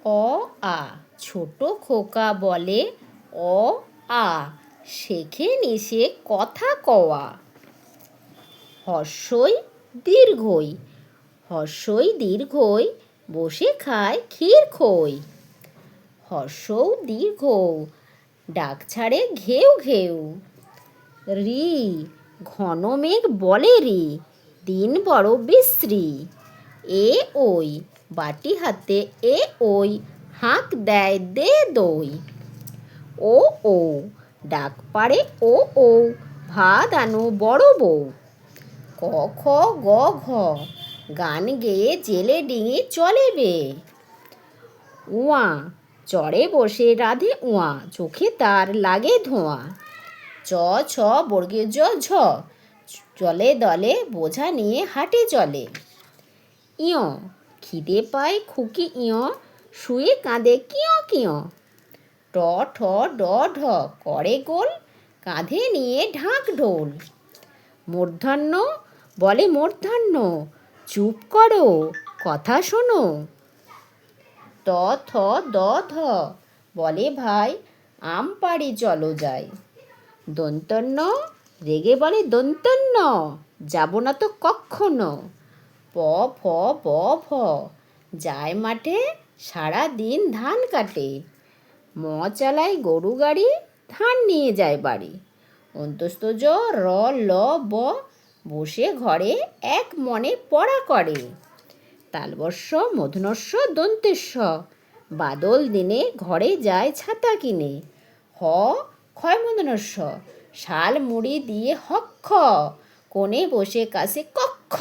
অ আ ছোট খোকা বলে অ আ শেখে নিশে কথা কওয়া। হর্ষই দীর্ঘই হর্ষই দীর্ঘই বসে খায় ক্ষীর খই। হর্ষৌ দীর্ঘ ডাক ছাড়ে ঘেউ ঘেউ। রি ঘন মেঘ বলে রি দিন বড় বিশ্রী। এ ওই বাটি হাতে এ ওই হাঁক দেয় দে দই। ও ও ডাক পাড়ে ও ও ভাত আনো বড় বউ। ক খ গ ঘ গান গেয়ে জেলে ডিঙি চলে বেয়ে। উয়া চড়ে বসে রাধে উয়া চোখে তার লাগে ধোঁয়া। চ ছ বর্গীয় জ ঝ চলে দলে বোঝা নিয়ে হাটে চলে। ইয় খিদে পায় খুকি ইয় শুয়ে কাঁদে কিয় কিয়। ট ঠ ড ঢ করে গোল কাঁধে নিয়ে ঢাক ঢোল। মূর্ধন্য বলে মূর্ধন্য চুপ করো কথা শোনো। ত থ দ ধ বলে ভাই আম পাড়ি চলো যাই। দন্তন্য রেগে বলে দন্তন্য যাব না তো কক্ষনো। প ফ ব ভ যায় মাঠে সারা দিন ধান কাটে। ম চালায় গরু গাড়ি ধান নিয়ে যায় বাড়ি। অন্তস্থ জ র ল ব বসে ঘরে এক মনে পড়া করে। তালবস্য মূর্ধন্যস্ব দন্তেস্ব বাদল দিনে ঘরে যায় ছাতা কিনে। হ ক্ষয় মূর্ধন্যস্ব শাল মুড়ি দিয়ে হক্ষ কোণে বসে কাশে কক্ষ।